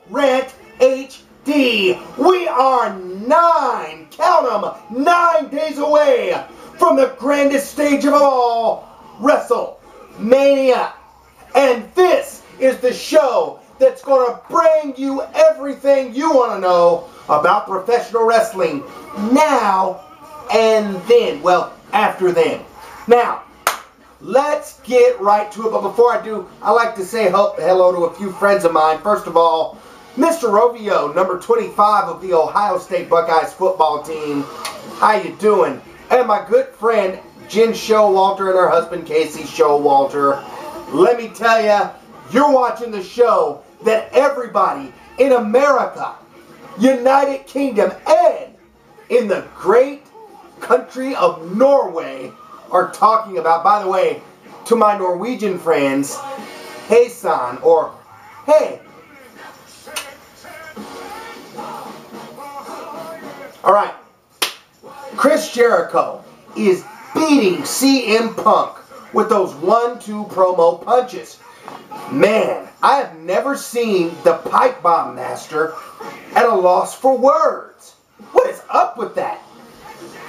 Rant HD. We are 9, count them, 9 days away from the grandest stage of all, WrestleMania. And this is the show that's going to bring you everything you want to know about professional wrestling now and then. Well, after then. Now, let's get right to it. But before I do, I like to say hello to a few friends of mine. First of all, Mr. Rovio, number 25 of the Ohio State Buckeyes football team. How you doing? And my good friend, Jen Showalter, and her husband, Casey Showalter. Let me tell you, you're watching the show that everybody in America, United Kingdom, and in the great country of Norway are talking about. By the way, to my Norwegian friends, hey son, or hey. Alright, Chris Jericho is beating CM Punk with those 1-2 promo punches. Man, I have never seen the pipe bomb master at a loss for words. What is up with that?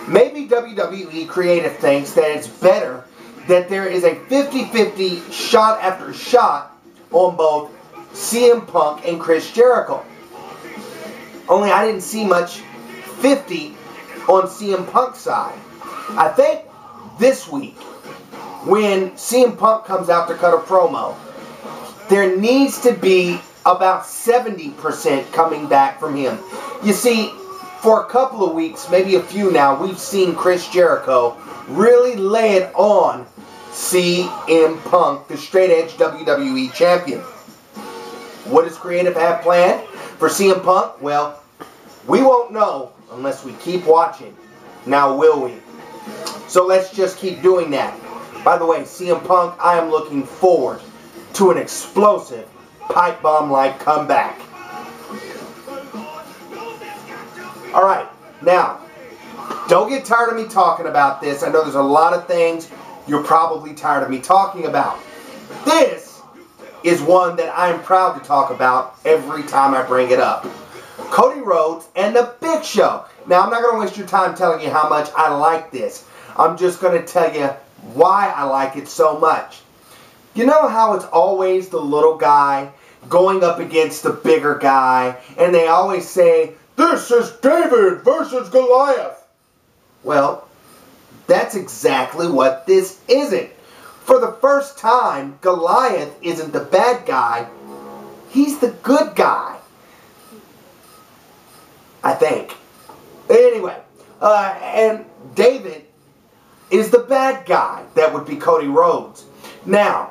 Maybe WWE Creative thinks that it's better that there is a 50-50 shot after shot on both CM Punk and Chris Jericho. Only I didn't see much 50 on CM Punk's side. I think this week, when CM Punk comes out to cut a promo, there needs to be about 70% coming back from him. You see, for a couple of weeks, maybe a few now, we've seen Chris Jericho really lay it on CM Punk, the straight edge WWE champion. What does Creative have planned for CM Punk? Well, we won't know unless we keep watching. Now will we? So let's just keep doing that. By the way, CM Punk, I am looking forward to an explosive pipe bomb-like comeback. Alright, now, don't get tired of me talking about this. I know there's a lot of things you're probably tired of me talking about. This is one that I'm proud to talk about every time I bring it up. Cody Rhodes and the Big Show. Now, I'm not going to waste your time telling you how much I like this. I'm just going to tell you why I like it so much. You know how it's always the little guy going up against the bigger guy, and they always say, "This is David versus Goliath." Well, that's exactly what this isn't. For the first time, Goliath isn't the bad guy. He's the good guy. I think. Anyway, and David is the bad guy. That would be Cody Rhodes. Now,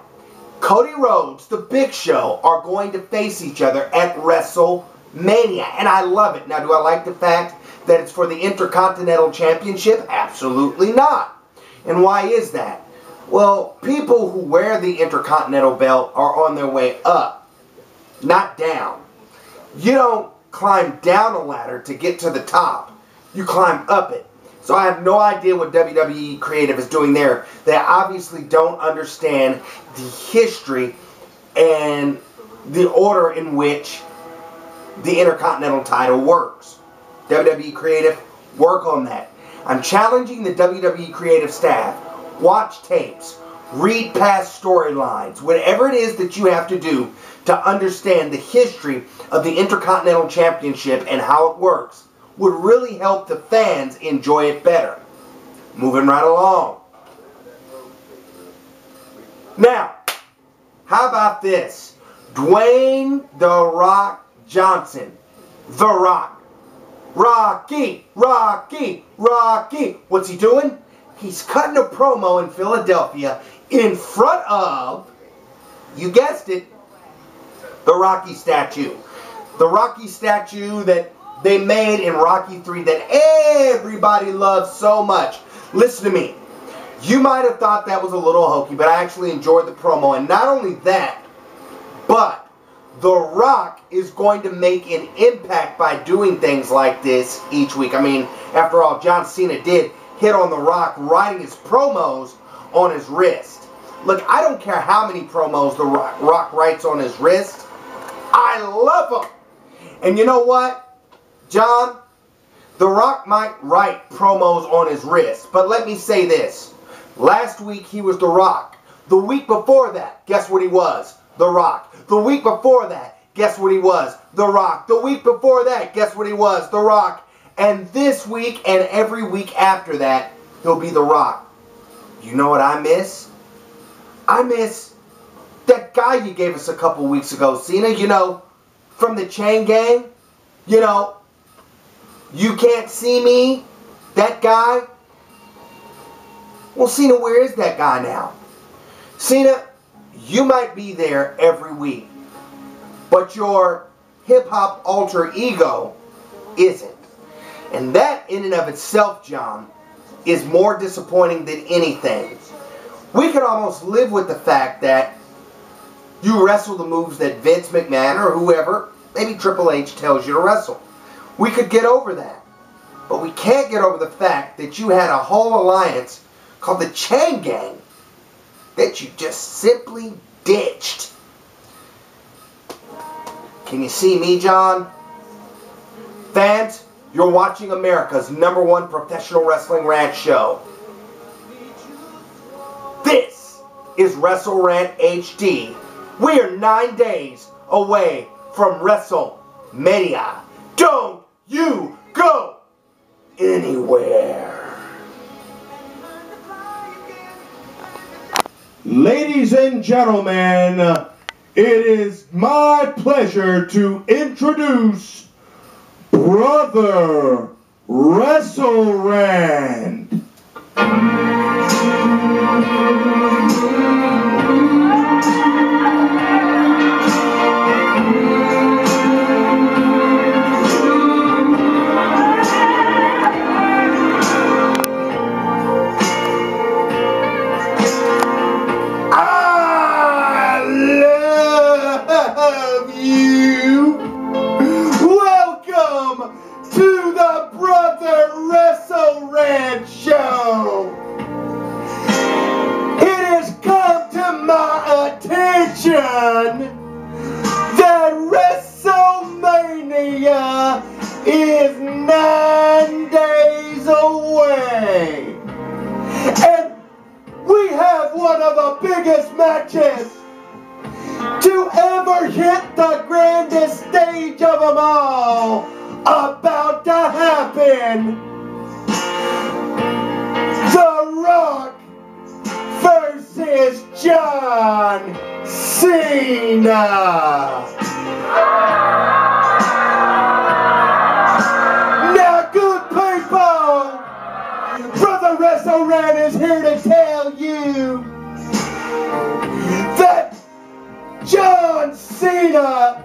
Cody Rhodes, the Big Show, are going to face each other at WrestleMania. And I love it. Now, do I like the fact that it's for the Intercontinental Championship? Absolutely not. And why is that? Well, people who wear the Intercontinental belt are on their way up, not down. You don't climb down a ladder to get to the top. You climb up it. So I have no idea what WWE Creative is doing there. They obviously don't understand the history and the order in which the Intercontinental title works. WWE Creative, work on that. I'm challenging the WWE Creative staff. Watch tapes. Read past storylines. Whatever it is that you have to do to understand the history of the Intercontinental Championship and how it works would really help the fans enjoy it better. Moving right along. Now, how about this? Dwayne "The Rock" Johnson. The Rock. Rocky, Rocky, Rocky. What's he doing? He's cutting a promo in Philadelphia in front of, you guessed it, the Rocky statue. The Rocky statue that they made in Rocky 3 that everybody loves so much. Listen to me. You might have thought that was a little hokey, but I actually enjoyed the promo. And not only that, but The Rock is going to make an impact by doing things like this each week. I mean, after all, John Cena did hit on The Rock writing his promos on his wrist. Look, I don't care how many promos The Rock writes on his wrist. I love him. And you know what, John? The Rock might write promos on his wrist, but let me say this. Last week he was The Rock. The week before that, guess what he was? The Rock. The week before that, guess what he was? The Rock. The week before that, guess what he was? The Rock. And this week and every week after that, he'll be The Rock. You know what I miss? I miss that guy you gave us a couple weeks ago, Cena, you know, from the Chain Gang. You know, You Can't See Me, that guy. Well, Cena, where is that guy now? Cena, you might be there every week, but your hip-hop alter ego isn't. And that in and of itself, John, is more disappointing than anything. We could almost live with the fact that you wrestle the moves that Vince McMahon or whoever, maybe Triple H, tells you to wrestle. We could get over that. But we can't get over the fact that you had a whole alliance called the Chain Gang that you just simply ditched. Can you see me, John? Fans, you're watching America's #1 professional wrestling rant show. This is WrestlerAnt HD. We are 9 days away from WrestleMania. Don't you go anywhere. Ladies and gentlemen, it is my pleasure to introduce Brother WrestlerAnt. To the Brother WrestlerAnt Show. It has come to my attention that WrestleMania is 9 days away. And we have one of the biggest matches to ever hit the grandest stage of them all about to happen. The Rock versus John Cena. Now, good people, Brother WrestlerAnt is here to tell you that John Cena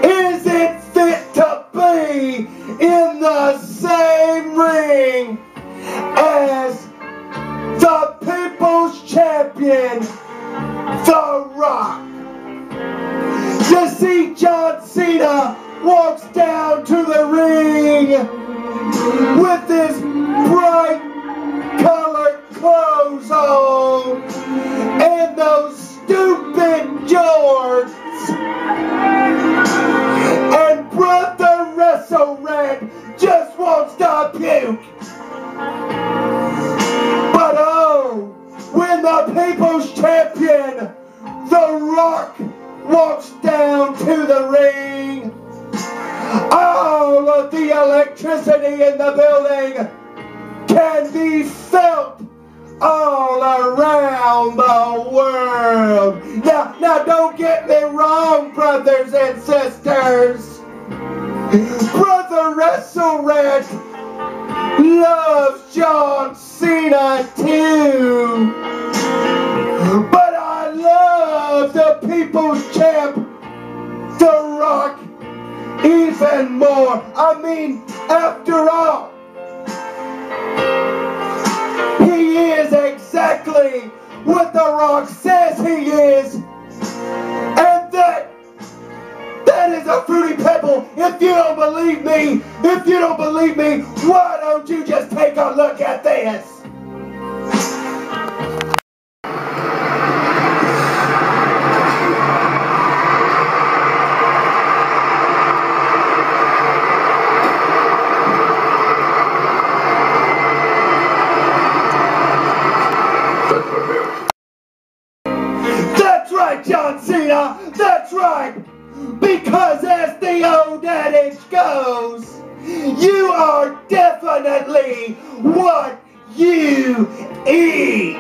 isn't fit to be in the same ring as the People's Champion, The Rock. You see, John Cena walks down to the ring with his bright colored clothes on and those stupid jorts. And Brother WrestlerAnt just wants to puke. But oh, when the People's Champion, The Rock, walks down to the ring, all of the electricity in the building can be felt all around the world. Now don't get me wrong, brothers and sisters. Brother WrestlerAnt loves John Cena too. But I love the People's Champ, The Rock, even more. I mean, after all, he is exactly what The Rock says he is. And that is a fruity pebble. If you don't believe me, why don't you just take a look at this? exactly what you eat.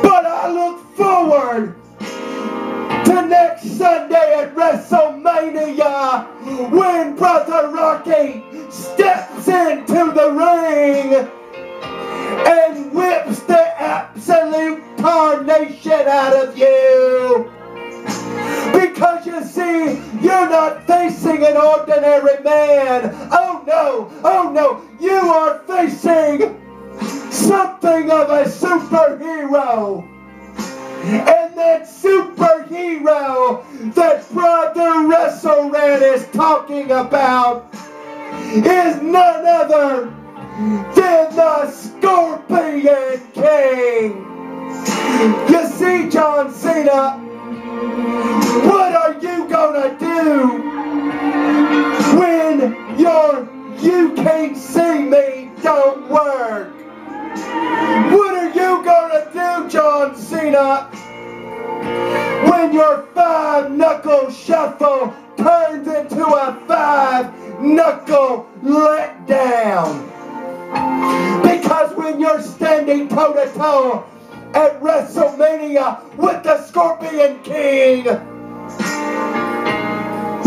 But I look forward to next Sunday at WrestleMania when Brother Rocky steps into the ring and whips the absolute tarnation out of you. Because you see, you're not facing an ordinary man. Oh no, you are facing something of a superhero. And that superhero that Brother wrestlerant is talking about is none other than the Scorpion King. You see, John Cena, what are you gonna do when your "you can't see me" don't work? What are you gonna do, John Cena, when your 5-knuckle shuffle turns into a 5-knuckle letdown? Because when you're standing toe-to-toe at WrestleMania with the Scorpion King,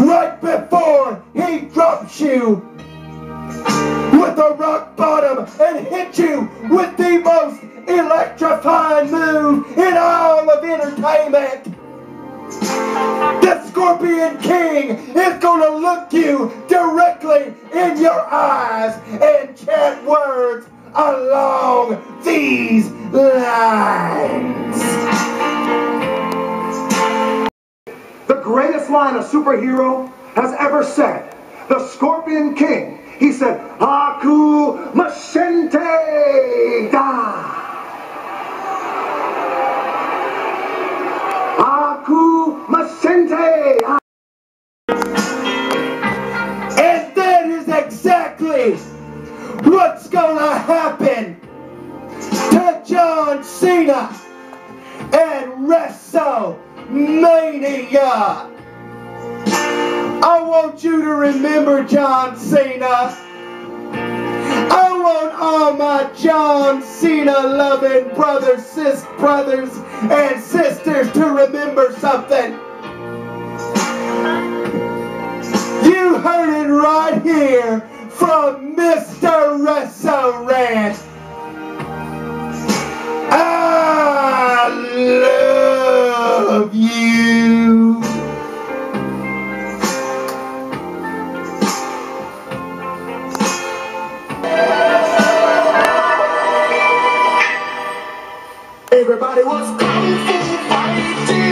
right before he drops you with a rock bottom and hits you with the most electrifying move in all of entertainment, the Scorpion King is going to look you directly in your eyes and chant words along these lines. The greatest line a superhero has ever said, the Scorpion King, he said, "Aku Machente Da! Aku Machente Da!" And that is exactly what's gonna happen to John Cena at WrestleMania. I want you to remember John Cena. I want all my John Cena loving brothers and sisters to remember something. You heard it right here from Mr. wrestlerant. I love you. Everybody was kung fu fighting.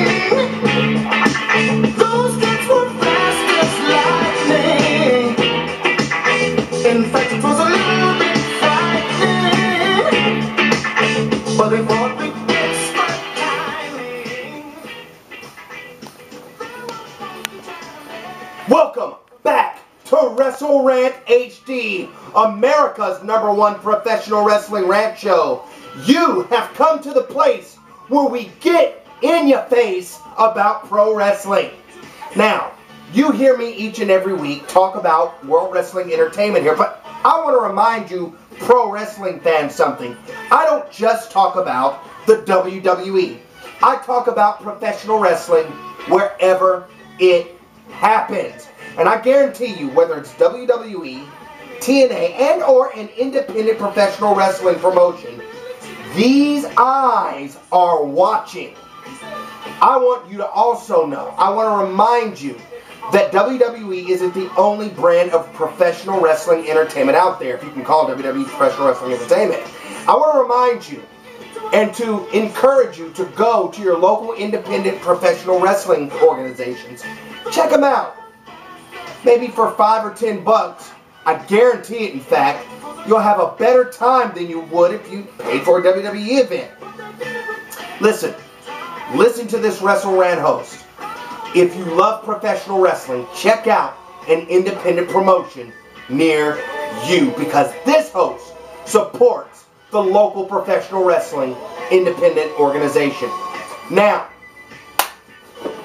Those kids were fast as lightning. In fact, it was a little bit frightening, but they fought with expert timing. Welcome back to WrestleRant HD, America's #1 professional wrestling rant show. You have come to the place where we get in your face about pro wrestling. Now, you hear me each and every week talk about World Wrestling Entertainment here, but I want to remind you, pro wrestling fans, something. I don't just talk about the WWE. I talk about professional wrestling wherever it happens. And I guarantee you, whether it's WWE, TNA, and or an independent professional wrestling promotion, these eyes are watching. I want you to also know, I want to remind you that WWE isn't the only brand of professional wrestling entertainment out there, if you can call WWE professional wrestling entertainment. I want to remind you and to encourage you to go to your local independent professional wrestling organizations. Check them out. Maybe for $5 or $10, I guarantee it, in fact, you'll have a better time than you would if you paid for a WWE event. Listen to this WrestleRant host. If you love professional wrestling, check out an independent promotion near you, because this host supports the local professional wrestling independent organization. Now,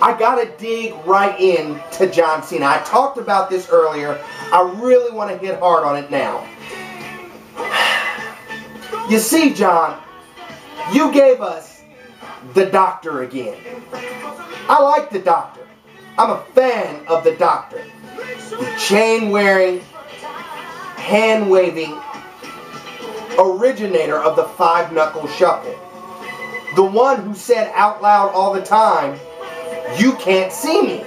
I gotta dig right in to John Cena. I talked about this earlier I really want to hit hard on it now. You see, John, you gave us the Doctor again. I like the Doctor. I'm a fan of the Doctor. The chain-wearing, hand-waving originator of the five-knuckle shuffle. The one who said out loud all the time, "You can't see me."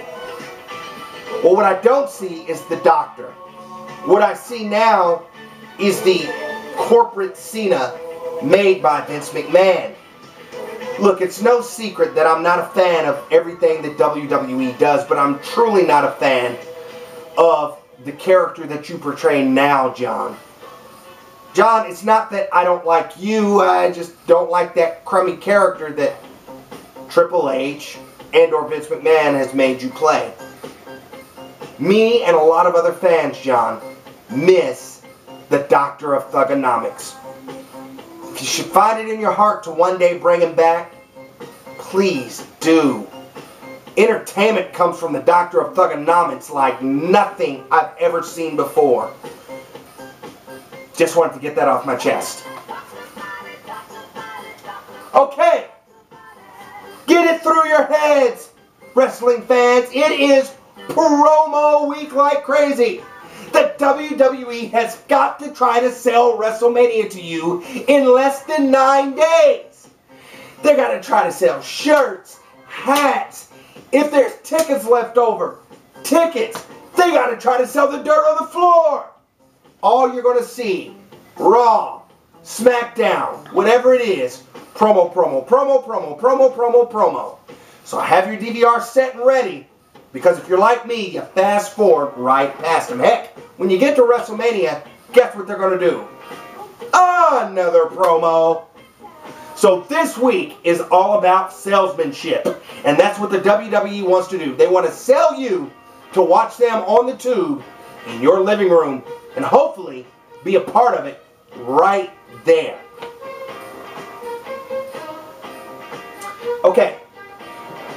Well, what I don't see is the Doctor. What I see now is the corporate Cena made by Vince McMahon. Look, it's no secret that I'm not a fan of everything that WWE does, but I'm truly not a fan of the character that you portray now, John. John, it's not that I don't like you, I just don't like that crummy character that Triple H and or Vince McMahon has made you play. Me and a lot of other fans, John, miss the Doctor of Thugonomics. If you should find it in your heart to one day bring him back, please do. Entertainment comes from the Doctor of Thugonomics like nothing I've ever seen before. Just wanted to get that off my chest. Okay. Get it through your heads, wrestling fans. It is promo week like crazy. The WWE has got to try to sell WrestleMania to you in less than 9 days. They got to try to sell shirts, hats. If there's tickets left over, tickets. They got to try to sell the dirt on the floor. All you're going to see, Raw, SmackDown, whatever it is, promo, promo, promo, promo, promo, promo, promo. So have your DVR set and ready, because if you're like me, you fast forward right past them. Heck, when you get to WrestleMania, guess what they're going to do? Another promo. So this week is all about salesmanship, and that's what the WWE wants to do. They want to sell you to watch them on the tube in your living room, and hopefully be a part of it right there. Okay,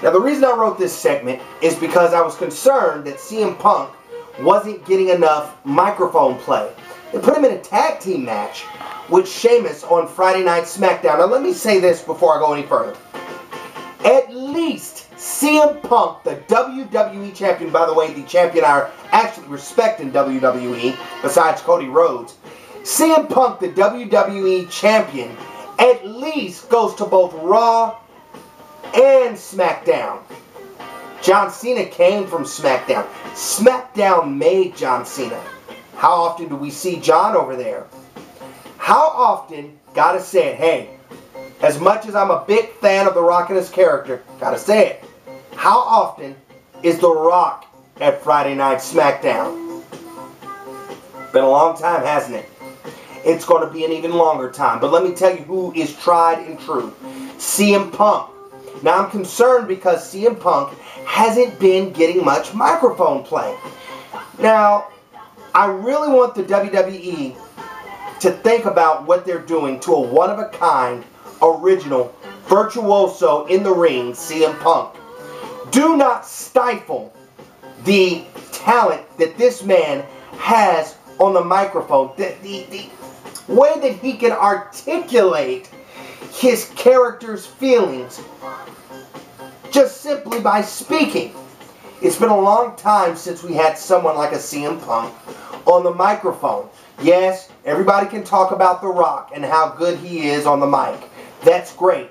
now the reason I wrote this segment is because I was concerned that CM Punk wasn't getting enough microphone play. They put him in a tag team match with Sheamus on Friday Night SmackDown. Now let me say this before I go any further. At least CM Punk, the WWE champion, by the way, the champion I actually respect in WWE, besides Cody Rhodes, CM Punk, the WWE champion, at least goes to both Raw and SmackDown. John Cena came from SmackDown. SmackDown made John Cena. How often do we see John over there? How often, gotta say it, hey, as much as I'm a big fan of The Rock and his character, gotta say it, how often is The Rock at Friday Night SmackDown? Been a long time, hasn't it? It's going to be an even longer time. But let me tell you who is tried and true. CM Punk. Now I'm concerned because CM Punk hasn't been getting much microphone play. Now, I really want the WWE to think about what they're doing to a one-of-a-kind, original, virtuoso in the ring, CM Punk. Do not stifle the talent that this man has on the microphone. The way that he can articulate his character's feelings just simply by speaking. It's been a long time since we had someone like a CM Punk on the microphone. Yes, everybody can talk about The Rock and how good he is on the mic. That's great.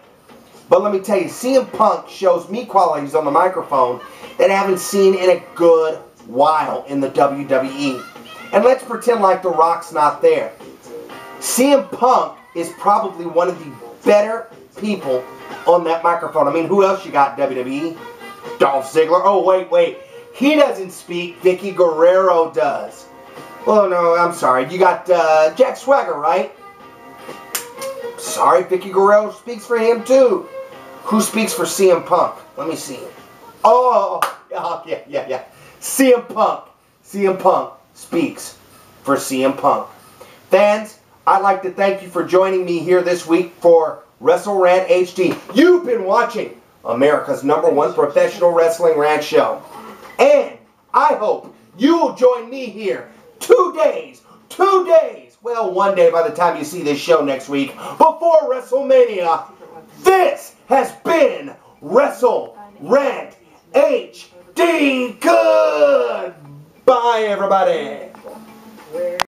But let me tell you, CM Punk shows me qualities on the microphone that I haven't seen in a good while in the WWE. And let's pretend like The Rock's not there. CM Punk is probably one of the better people on that microphone. I mean, who else you got, WWE? Dolph Ziggler. Oh, wait. He doesn't speak. Vicky Guerrero does. Oh, no, I'm sorry. You got Jack Swagger, right? Sorry, Vicky Guerrero speaks for him, too. Who speaks for CM Punk? Let me see. Oh, yeah. CM Punk. CM Punk speaks for CM Punk. Fans, I'd like to thank you for joining me here this week for WrestleRant HD. You've been watching America's #1 professional wrestling rant show. And I hope you will join me here 2 days, well, 1 day by the time you see this show next week, before WrestleMania. This has been Wrestle Rant HD. Goodbye, everybody.